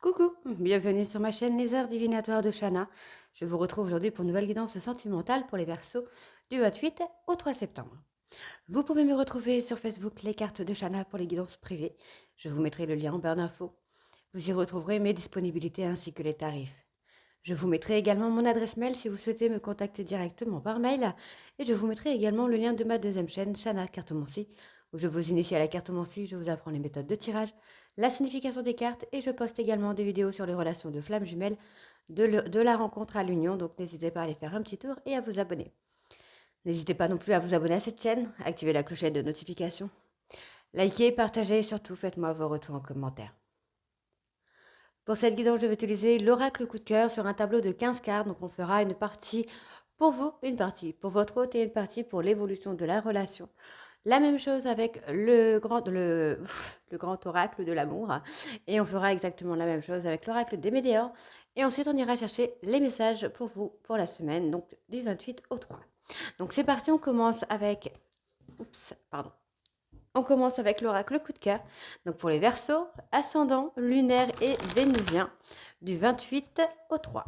Coucou, bienvenue sur ma chaîne Les Heures Divinatoires de Shana. Je vous retrouve aujourd'hui pour une nouvelle guidance sentimentale pour les Verseaux du 28 au 3 septembre. Vous pouvez me retrouver sur Facebook Les Cartes de Shana pour les guidances privées. Je vous mettrai le lien en barre d'infos. Vous y retrouverez mes disponibilités ainsi que les tarifs. Je vous mettrai également mon adresse mail si vous souhaitez me contacter directement par mail. Et je vous mettrai également le lien de ma deuxième chaîne, Shana Cartomancie, où je vous initie à la cartomancie, je vous apprends les méthodes de tirage, la signification des cartes et je poste également des vidéos sur les relations de flammes jumelles de la rencontre à l'union. Donc n'hésitez pas à aller faire un petit tour et à vous abonner. N'hésitez pas non plus à vous abonner à cette chaîne, activer la clochette de notification. Likez, partagez et surtout faites-moi vos retours en commentaire. Pour cette guidance, je vais utiliser l'oracle coup de cœur sur un tableau de 15 cartes. Donc on fera une partie pour vous, une partie pour votre hôte et une partie pour l'évolution de la relation. La même chose avec le grand oracle de l'amour. Et on fera exactement la même chose avec l'oracle des météores. Et ensuite, on ira chercher les messages pour vous pour la semaine, donc du 28 au 3. Donc c'est parti, on commence avec... On commence avec l'oracle coup de cœur. Donc pour les Verseaux, ascendant, lunaire et vénusien, du 28 au 3.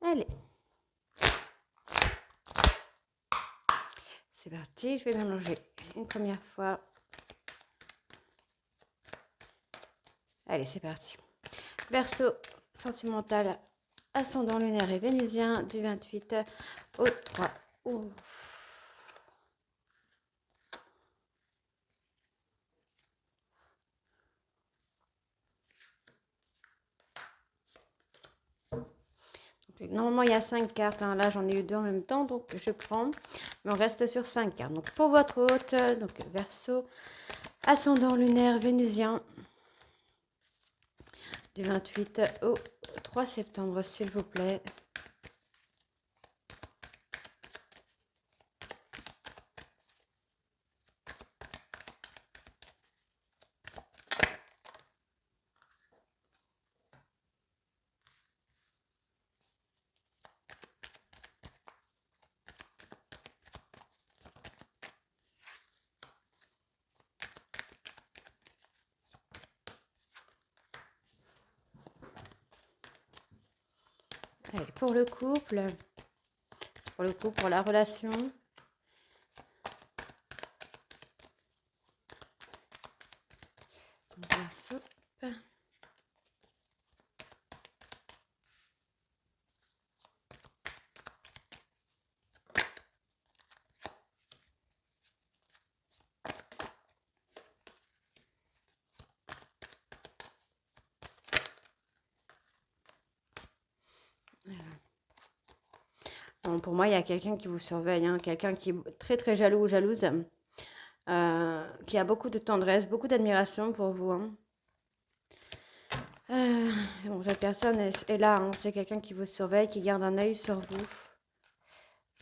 Allez. C'est parti, je vais mélanger une première fois. Allez, c'est parti. Verseau sentimental, ascendant lunaire et vénusien, du 28 au 3. Ouh. Normalement, il y a 5 cartes. Hein. Là, j'en ai eu 2 en même temps, donc je prends. Mais on reste sur 5 cartes. Donc, pour votre hôte, donc Verseau, ascendant lunaire vénusien, du 28 au 3 septembre, s'il vous plaît. Allez, pour le couple, pour la relation. Verseau. Bon, pour moi, il y a quelqu'un qui vous surveille, hein, quelqu'un qui est très très jaloux ou jalouse, qui a beaucoup de tendresse, beaucoup d'admiration pour vous. Hein. Bon, cette personne est là, hein, c'est quelqu'un qui vous surveille, qui garde un œil sur vous.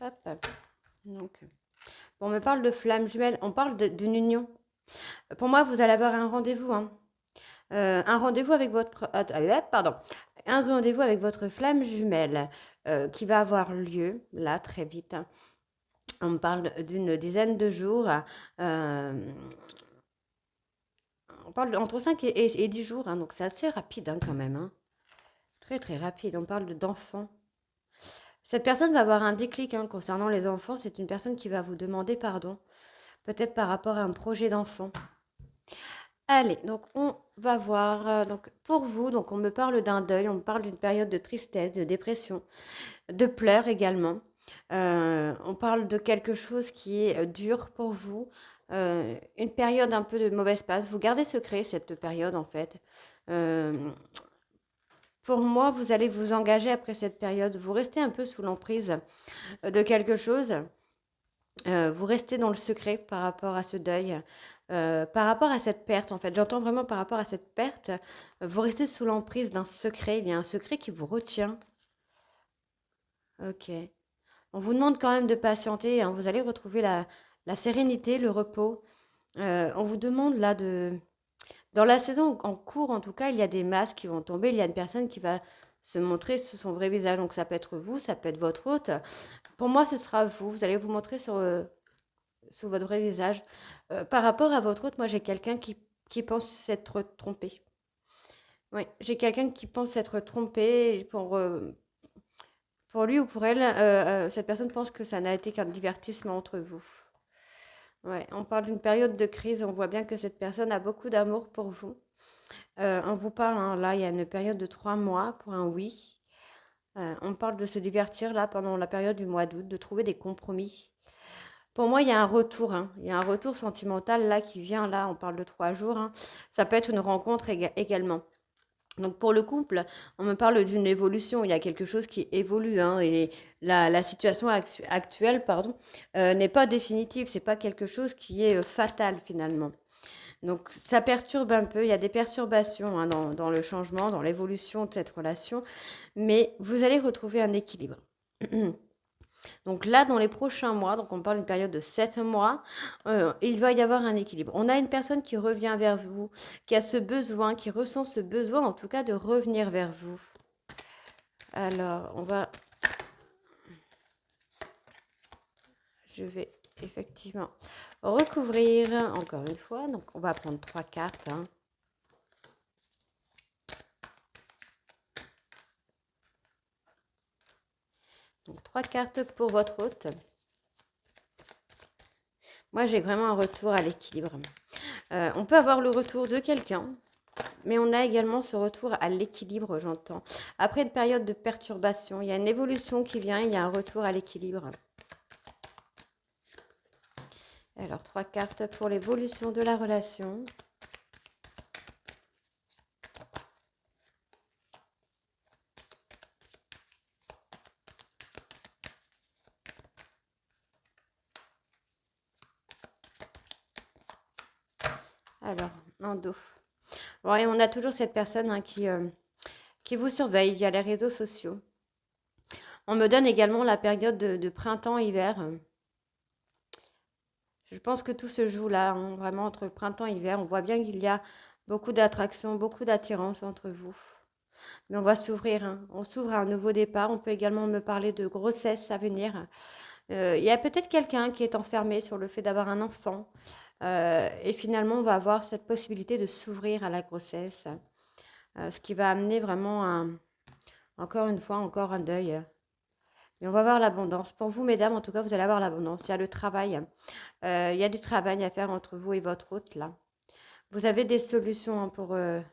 Hop, hop. Donc, bon, on me parle de flamme jumelle, on parle d'une union. Pour moi, vous allez avoir un rendez-vous. Hein. Un rendez-vous avec votre... pardon. Un rendez-vous avec votre flamme jumelle qui va avoir lieu, là, très vite. On parle d'une dizaine de jours. On parle entre 5 et 10 jours, hein, donc c'est assez rapide hein, quand même. Hein. Très très rapide. On parle d'enfants. Cette personne va avoir un déclic hein, concernant les enfants. C'est une personne qui va vous demander pardon. Peut-être par rapport à un projet d'enfant. Allez, donc on va voir. Donc pour vous, donc on me parle d'un deuil, on me parle d'une période de tristesse, de dépression, de pleurs également. On parle de quelque chose qui est dur pour vous, une période un peu de mauvaise passe. Vous gardez secret cette période en fait. Euh, pour moi, vous allez vous engager après cette période. Vous restez un peu sous l'emprise de quelque chose. Vous restez dans le secret par rapport à ce deuil. Par rapport à cette perte, en fait, j'entends vraiment par rapport à cette perte, vous restez sous l'emprise d'un secret. Il y a un secret qui vous retient. Ok. On vous demande quand même de patienter. Hein, vous allez retrouver la sérénité, le repos. On vous demande là de... Dans la saison en cours, en tout cas, il y a des masques qui vont tomber. Il y a une personne qui va se montrer sous son vrai visage. Donc ça peut être vous, ça peut être votre hôte. Pour moi, ce sera vous. Vous allez vous montrer sur votre vrai visage. Par rapport à votre autre, moi, j'ai quelqu'un qui pense s'être trompé. Oui, j'ai quelqu'un qui pense s'être trompé pour lui ou pour elle. Cette personne pense que ça n'a été qu'un divertissement entre vous. Ouais, on parle d'une période de crise. On voit bien que cette personne a beaucoup d'amour pour vous. On vous parle, hein, là, il y a une période de 3 mois pour un oui. On parle de se divertir là pendant la période du mois d'août, de trouver des compromis. Pour moi, il y a un retour, hein. Il y a un retour sentimental là qui vient là. On parle de 3 jours, hein. Ça peut être une rencontre également. Donc pour le couple, on me parle d'une évolution. Il y a quelque chose qui évolue, hein, et la situation actuelle, pardon, n'est pas définitive. C'est pas quelque chose qui est fatal finalement. Donc ça perturbe un peu. Il y a des perturbations, hein, dans le changement, dans l'évolution de cette relation, mais vous allez retrouver un équilibre. Donc là, dans les prochains mois, donc on parle d'une période de 7 mois, il va y avoir un équilibre. On a une personne qui revient vers vous, qui a ce besoin, qui ressent ce besoin en tout cas de revenir vers vous. Alors, je vais effectivement recouvrir encore une fois. Donc on va prendre 3 cartes, hein. Donc 3 cartes pour votre hôte. Moi, j'ai vraiment un retour à l'équilibre. On peut avoir le retour de quelqu'un, mais on a également ce retour à l'équilibre, j'entends. Après une période de perturbation, il y a une évolution qui vient, il y a un retour à l'équilibre. Alors, 3 cartes pour l'évolution de la relation. Alors, en dos. Ouais, on a toujours cette personne, hein, qui vous surveille via les réseaux sociaux. On me donne également la période de printemps-hiver. Je pense que tout se joue là, hein, vraiment entre printemps et hiver. On voit bien qu'il y a beaucoup d'attraction, beaucoup d'attirance entre vous. Mais on va s'ouvrir, hein. On s'ouvre à un nouveau départ. On peut également me parler de grossesse à venir. Il y a peut-être quelqu'un qui est enfermé sur le fait d'avoir un enfant. Et finalement, on va avoir cette possibilité de s'ouvrir à la grossesse. Ce qui va amener vraiment encore une fois, encore un deuil. Mais on va avoir l'abondance. Pour vous, mesdames, en tout cas, vous allez avoir l'abondance. Il y a le travail. Il y a du travail à faire entre vous et votre hôte, là. Vous avez des solutions, hein, ouais.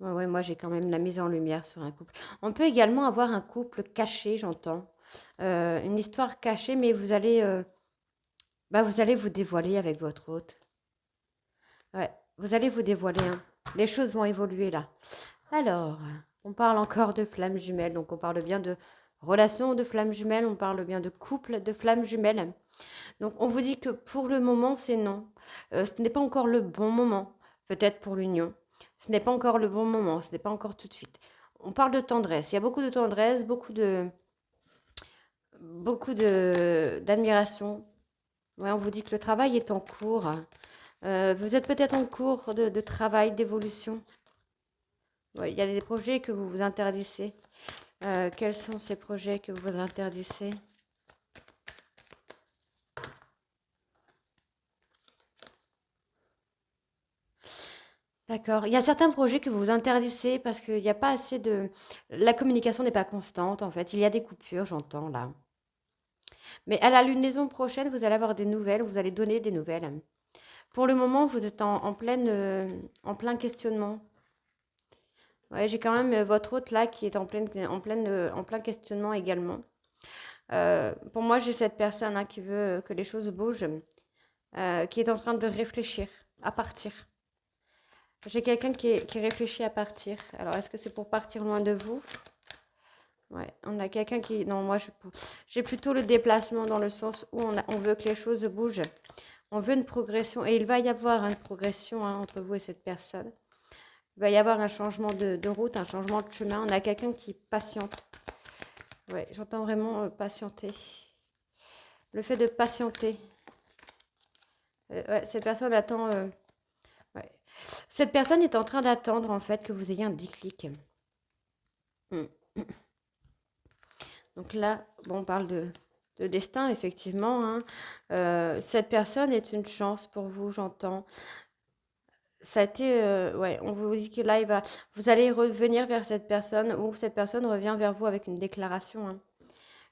Ouais, ouais, moi, j'ai quand même la mise en lumière sur un couple. On peut également avoir un couple caché, j'entends. Une histoire cachée, mais vous allez vous dévoiler avec votre hôte. Ouais, vous allez vous dévoiler, hein. Les choses vont évoluer, là. Alors, on parle encore de flammes jumelles. Donc, on parle bien de relation de flammes jumelles. On parle bien de couple de flammes jumelles. Donc, on vous dit que pour le moment, c'est non. Ce n'est pas encore le bon moment. Peut-être pour l'union. Ce n'est pas encore le bon moment. Ce n'est pas encore tout de suite. On parle de tendresse. Il y a beaucoup de tendresse, d'admiration. Ouais, on vous dit que le travail est en cours. Vous êtes peut-être en cours de travail, d'évolution. Ouais, il y a des projets que vous vous interdisez. Quels sont ces projets que vous vous interdisez? D'accord. Il y a certains projets que vous vous interdisez parce qu'il n'y a pas assez de... La communication n'est pas constante, en fait. Il y a des coupures, j'entends, là. Mais à la lunaison prochaine, vous allez avoir des nouvelles, vous allez donner des nouvelles. Pour le moment, vous êtes en plein questionnement. Ouais, j'ai quand même votre hôte là qui est en plein questionnement également. Pour moi, j'ai cette personne, hein, qui veut que les choses bougent, qui est en train de réfléchir à partir. J'ai quelqu'un qui réfléchit à partir. Alors, est-ce que c'est pour partir loin de vous? Ouais, on a quelqu'un qui... Non, moi, j'ai plutôt le déplacement dans le sens où on veut que les choses bougent. On veut une progression. Et il va y avoir une progression, hein, entre vous et cette personne. Il va y avoir un changement de route, un changement de chemin. On a quelqu'un qui patiente. Ouais, j'entends vraiment patienter. Le fait de patienter. Ouais, cette personne attend... ouais. Cette personne est en train d'attendre, en fait, que vous ayez un déclic. Hmm. Donc là, bon, on parle de destin, effectivement, hein. Cette personne est une chance pour vous, j'entends. Ça a été, ouais, on vous dit que là, vous allez revenir vers cette personne ou cette personne revient vers vous avec une déclaration, hein.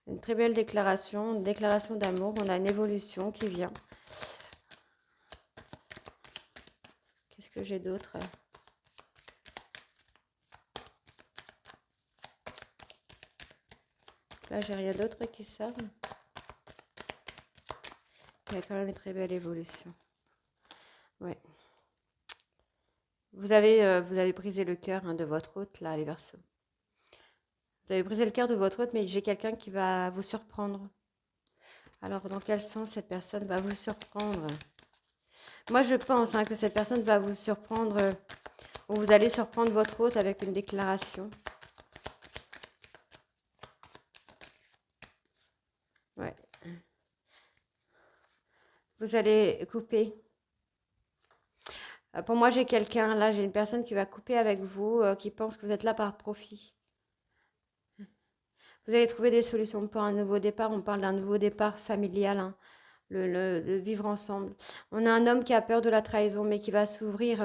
Une très belle déclaration, une déclaration d'amour. On a une évolution qui vient. Qu'est-ce que j'ai d'autre? Là, j'ai rien d'autre qui sort. Il y a quand même une très belle évolution. Ouais. Vous avez brisé le cœur, hein, de votre hôte, là, les Verseaux. Vous avez brisé le cœur de votre hôte, mais j'ai quelqu'un qui va vous surprendre. Alors, dans quel sens cette personne va vous surprendre? Moi, je pense, hein, que cette personne va vous surprendre, ou vous allez surprendre votre hôte avec une déclaration. Ouais. Vous allez couper. Pour moi, j'ai quelqu'un, là, j'ai une personne qui va couper avec vous, qui pense que vous êtes là par profit. Vous allez trouver des solutions pour un nouveau départ. On parle d'un nouveau départ familial, hein, le vivre ensemble. On a un homme qui a peur de la trahison, mais qui va s'ouvrir.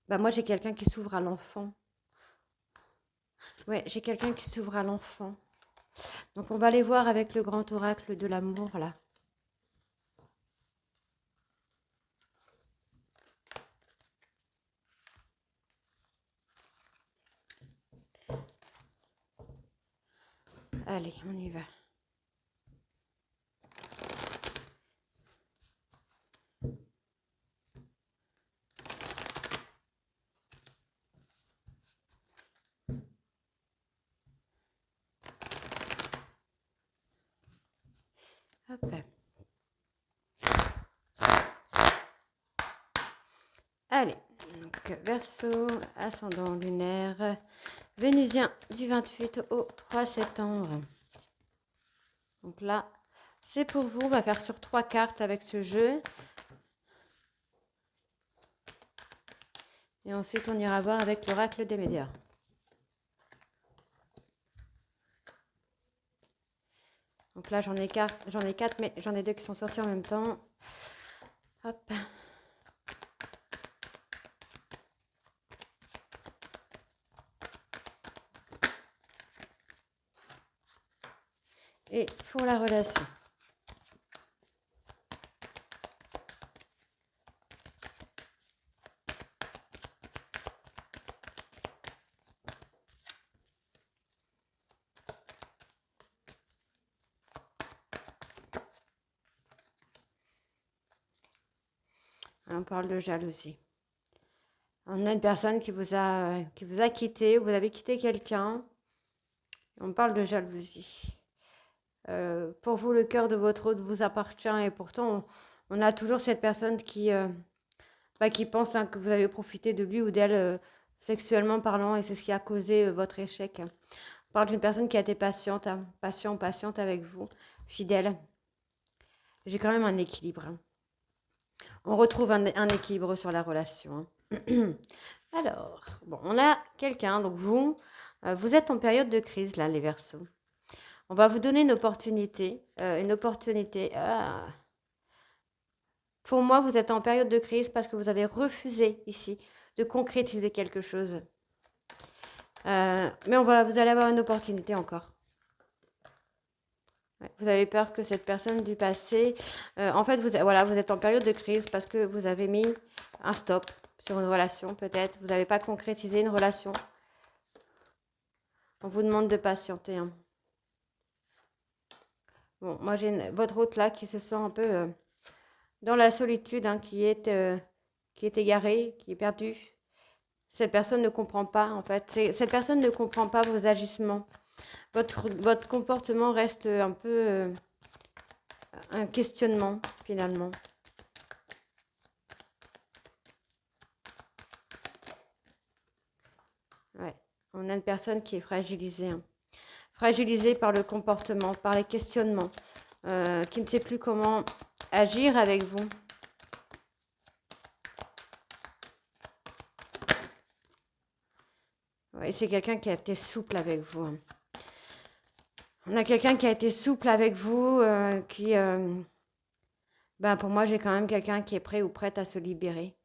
Bah moi, j'ai quelqu'un qui s'ouvre à l'enfant. Ouais, j'ai quelqu'un qui s'ouvre à l'enfant. Donc, on va aller voir avec le grand oracle de l'amour, là. Allez, on y va. Hop. Allez, donc Verseau, ascendant lunaire, vénusien du 28 au 3 septembre. Donc là, c'est pour vous. On va faire sur 3 cartes avec ce jeu. Et ensuite, on ira voir avec l'oracle des médias. Donc là, j'en ai 4, mais j'en ai 2 qui sont sortis en même temps. Hop. Et pour la relation. On parle de jalousie. On a une personne qui vous a quitté, vous avez quitté quelqu'un. On parle de jalousie. Pour vous, le cœur de votre hôte vous appartient et pourtant, on a toujours cette personne qui pense, hein, que vous avez profité de lui ou d'elle, sexuellement parlant, et c'est ce qui a causé votre échec. On parle d'une personne qui a été patiente, hein, patiente avec vous, fidèle. J'ai quand même un équilibre, hein. On retrouve un équilibre sur la relation, hein. Alors, bon, on a quelqu'un, donc vous êtes en période de crise, là, les Verseaux. On va vous donner une opportunité. Pour moi, vous êtes en période de crise parce que vous avez refusé ici de concrétiser quelque chose. Mais vous allez avoir une opportunité encore. Ouais, vous avez peur que cette personne du passé... en fait, vous êtes en période de crise parce que vous avez mis un stop sur une relation, peut-être. Vous n'avez pas concrétisé une relation. On vous demande de patienter, hein. Bon, moi, j'ai votre hôte là qui se sent un peu dans la solitude, hein, qui est égarée, qui est perdue. Cette personne ne comprend pas, en fait. Cette personne ne comprend pas vos agissements. Votre comportement reste un peu un questionnement, finalement. Ouais. On a une personne qui est fragilisée, hein. Fragilisée par le comportement, par les questionnements, qui ne sait plus comment agir avec vous. Ouais, c'est quelqu'un qui a été souple avec vous, hein. On a quelqu'un qui a été souple avec vous, ben pour moi, j'ai quand même quelqu'un qui est prêt ou prête à se libérer.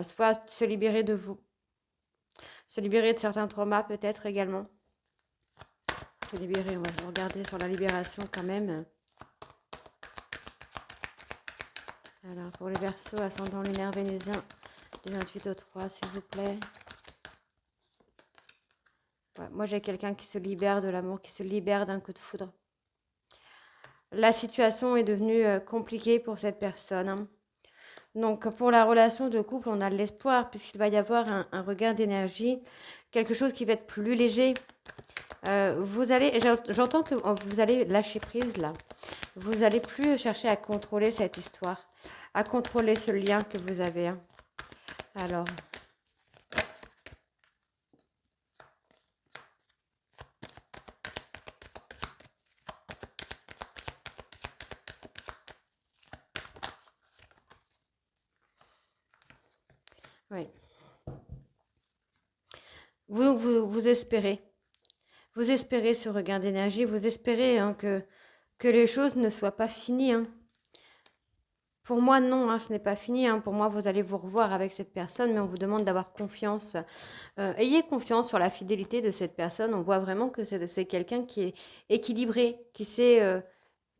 Soit se libérer de vous, se libérer de certains traumas peut-être également. Se libérer, on va regarder sur la libération quand même. Alors, pour les Verseaux, ascendant lunaire vénusien, du 28 au 3, s'il vous plaît. Ouais, moi, j'ai quelqu'un qui se libère de l'amour, qui se libère d'un coup de foudre. La situation est devenue compliquée pour cette personne, hein. Donc, pour la relation de couple, on a de l'espoir, puisqu'il va y avoir un regain d'énergie, quelque chose qui va être plus léger. Vous allez, j'entends que vous allez lâcher prise là. Vous allez plus chercher à contrôler cette histoire, à contrôler ce lien que vous avez, hein. Alors, oui. Vous espérez. Vous espérez ce regain d'énergie. Vous espérez hein, que les choses ne soient pas finies, hein. Pour moi, non, hein, ce n'est pas fini, hein. Pour moi, vous allez vous revoir avec cette personne, mais on vous demande d'avoir confiance. Ayez confiance sur la fidélité de cette personne. On voit vraiment que c'est quelqu'un qui est équilibré, qui sait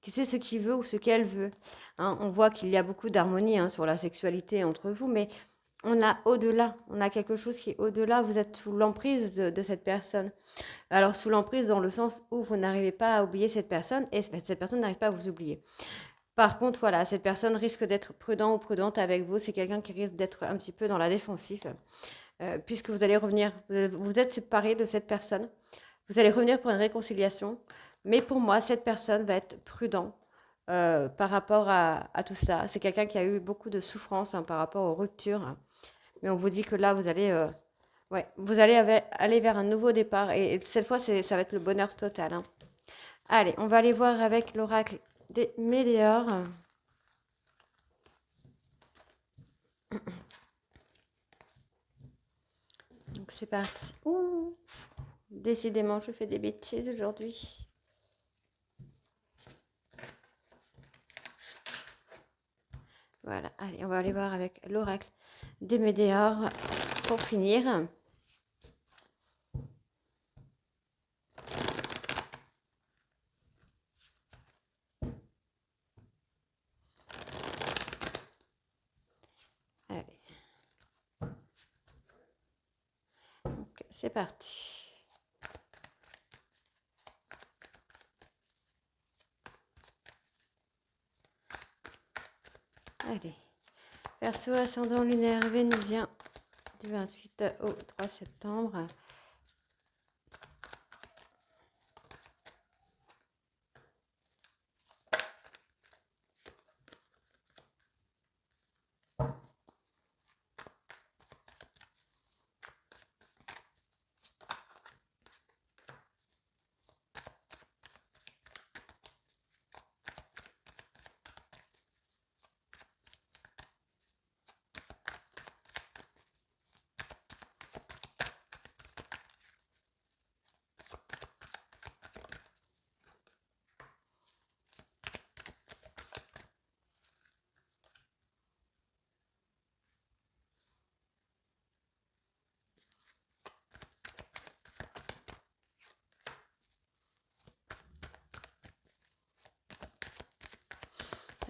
ce qu'il veut ou ce qu'elle veut, hein. On voit qu'il y a beaucoup d'harmonie hein, sur la sexualité entre vous, mais on a au-delà, on a quelque chose qui est au-delà. Vous êtes sous l'emprise de cette personne. Alors, sous l'emprise dans le sens où vous n'arrivez pas à oublier cette personne et cette personne n'arrive pas à vous oublier. Par contre, voilà, cette personne risque d'être prudent ou prudente avec vous. C'est quelqu'un qui risque d'être un petit peu dans la défensive, puisque vous allez revenir, vous êtes séparé de cette personne. Vous allez revenir pour une réconciliation. Mais pour moi, cette personne va être prudent par rapport à tout ça. C'est quelqu'un qui a eu beaucoup de souffrance hein, par rapport aux ruptures. Mais on vous dit que là, ouais, vous allez aller vers un nouveau départ. Et cette fois, ça va être le bonheur total, hein. Allez, on va aller voir avec l'oracle des Météores. Donc c'est parti. Ouh, décidément, je fais des bêtises aujourd'hui. Voilà, allez, on va aller voir avec l'oracle des Météores pour finir. Allez, donc c'est parti. Allez, Verseau ascendant lunaire vénusien du 28 au 3 septembre.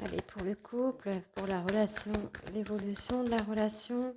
Allez, pour le couple, pour la relation, l'évolution de la relation.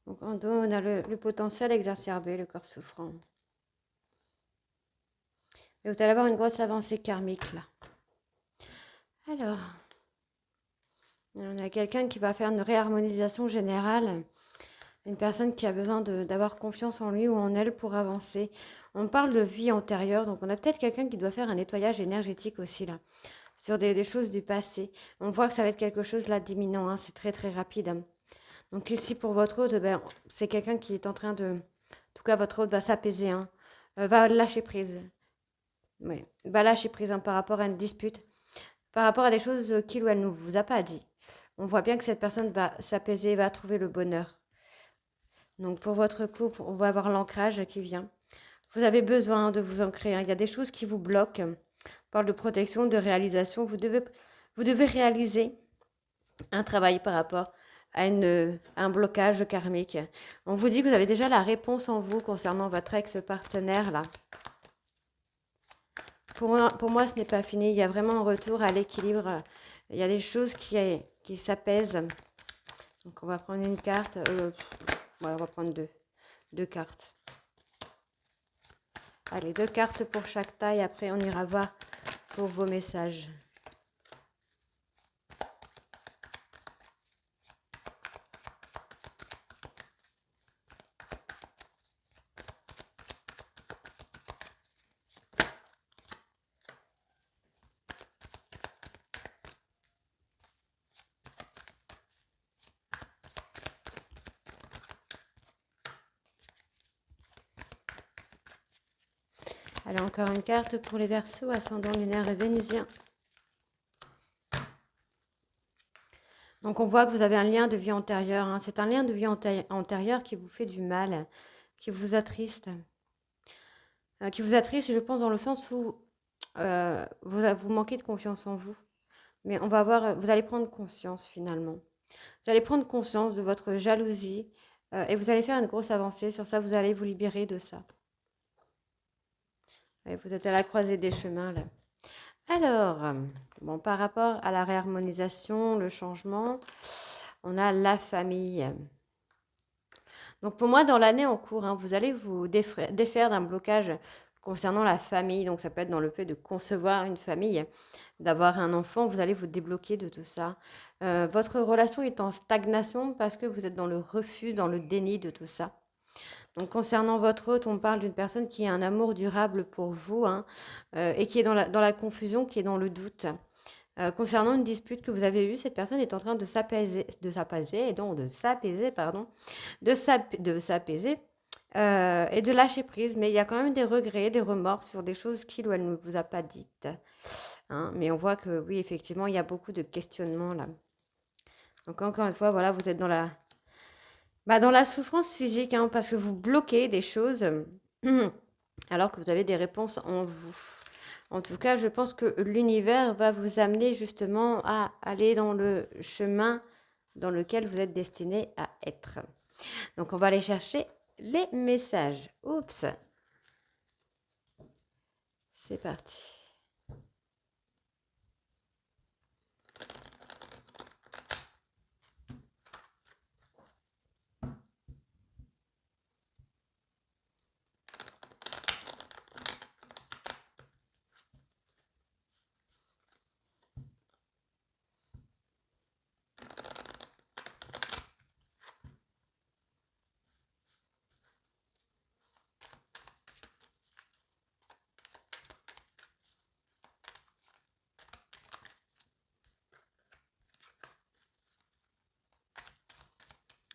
Donc en dos, on a le potentiel exacerbé, le corps souffrant. Et vous allez avoir une grosse avancée karmique là. Alors, on a quelqu'un qui va faire une réharmonisation générale. Une personne qui a besoin d'avoir confiance en lui ou en elle pour avancer. On parle de vie antérieure, donc on a peut-être quelqu'un qui doit faire un nettoyage énergétique aussi là, sur des choses du passé. On voit que ça va être quelque chose là d'imminent, hein, c'est très très rapide. Hein. Donc ici pour votre hôte, ben, c'est quelqu'un qui est en train de... En tout cas, votre hôte va s'apaiser, hein, va lâcher prise. Oui, va lâcher prise hein, par rapport à une dispute, par rapport à des choses qu'il ou elle ne vous a pas dit. On voit bien que cette personne va s'apaiser, va trouver le bonheur. Donc pour votre couple, on va avoir l'ancrage qui vient. Vous avez besoin de vous ancrer. Hein. Il y a des choses qui vous bloquent. On parle de protection, de réalisation. Vous devez réaliser un travail par rapport à un blocage karmique. On vous dit que vous avez déjà la réponse en vous concernant votre ex-partenaire là. Pour moi, ce n'est pas fini. Il y a vraiment un retour à l'équilibre. Il y a des choses qui s'apaisent. Donc on va prendre une carte. Ouais, on va prendre deux cartes. Allez, 2 cartes pour chaque taille. Après, on ira voir pour vos messages. Alors, encore une carte pour les Verseaux, ascendant lunaire et vénusien. Donc, on voit que vous avez un lien de vie antérieure. Hein. C'est un lien de vie antérieure qui vous fait du mal, qui vous attriste. Je pense, dans le sens où vous manquez de confiance en vous. Mais on va voir, vous allez prendre conscience finalement. Vous allez prendre conscience de votre jalousie et vous allez faire une grosse avancée sur ça. Vous allez vous libérer de ça. Ouais, vous êtes à la croisée des chemins là. Alors, bon, par rapport à la réharmonisation, le changement, on a la famille. Donc pour moi, dans l'année en cours, hein, vous allez vous défaire d'un blocage concernant la famille. Donc ça peut être dans le fait de concevoir une famille, d'avoir un enfant, vous allez vous débloquer de tout ça. Votre relation est en stagnation parce que vous êtes dans le refus, dans le déni de tout ça. Donc concernant votre hôte, on parle d'une personne qui a un amour durable pour vous hein, et qui est dans la confusion, qui est dans le doute. Concernant une dispute que vous avez eue, cette personne est en train de s'apaiser, pardon, de s'apaiser et de lâcher prise. Mais il y a quand même des regrets, des remords sur des choses qu'il ou elle ne vous a pas dites. Hein. Mais on voit que oui, effectivement, il y a beaucoup de questionnements là. Donc encore une fois, voilà, vous êtes dans la souffrance physique, hein, parce que vous bloquez des choses alors que vous avez des réponses en vous. En tout cas, je pense que l'univers va vous amener justement à aller dans le chemin dans lequel vous êtes destiné à être. Donc, on va aller chercher les messages. Oups. C'est parti.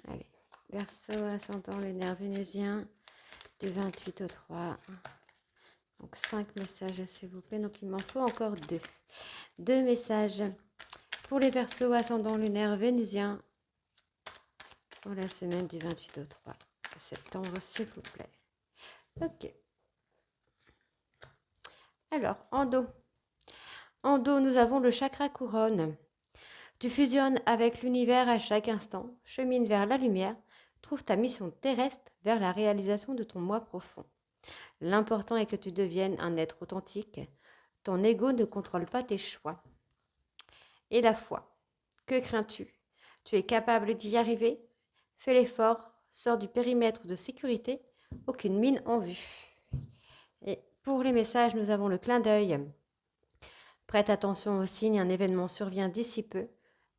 Allez, Verseau, ascendant, lunaire, vénusien, du 28 au 3. Donc 5 messages s'il vous plaît. Donc il m'en faut encore 2. 2 messages pour les Verseaux, ascendant, lunaire, vénusien, pour la semaine du 28 au 3 septembre, s'il vous plaît. Ok. Alors, en dos. En dos, nous avons le chakra couronne. Tu fusionnes avec l'univers à chaque instant, chemine vers la lumière, trouve ta mission terrestre vers la réalisation de ton moi profond. L'important est que tu deviennes un être authentique. Ton ego ne contrôle pas tes choix. Et la foi. Que crains-tu? Tu es capable d'y arriver? Fais l'effort, sors du périmètre de sécurité, aucune mine en vue. Et Pour les messages, nous avons le clin d'œil. Prête attention aux signes, un événement survient d'ici peu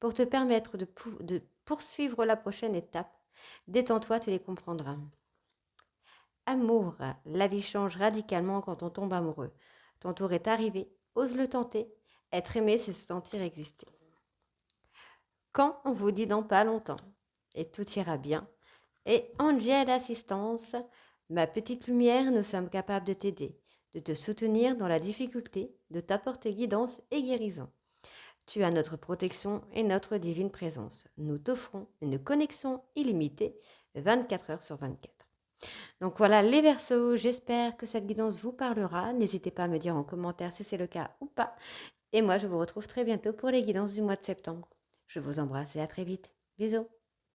pour te permettre de poursuivre la prochaine étape. Détends-toi, tu les comprendras. Amour, la vie change radicalement quand on tombe amoureux. Ton tour est arrivé, ose le tenter. Être aimé, c'est se sentir exister. Quand on vous dit dans pas longtemps, et tout ira bien. Et Angel Assistance, ma petite lumière, nous sommes capables de t'aider, de te soutenir dans la difficulté, de t'apporter guidance et guérison. Tu as notre protection et notre divine présence. Nous t'offrons une connexion illimitée 24 heures sur 24. Donc voilà les Verseaux, j'espère que cette guidance vous parlera. N'hésitez pas à me dire en commentaire si c'est le cas ou pas. Et moi, je vous retrouve très bientôt pour les guidances du mois de septembre. Je vous embrasse et à très vite. Bisous.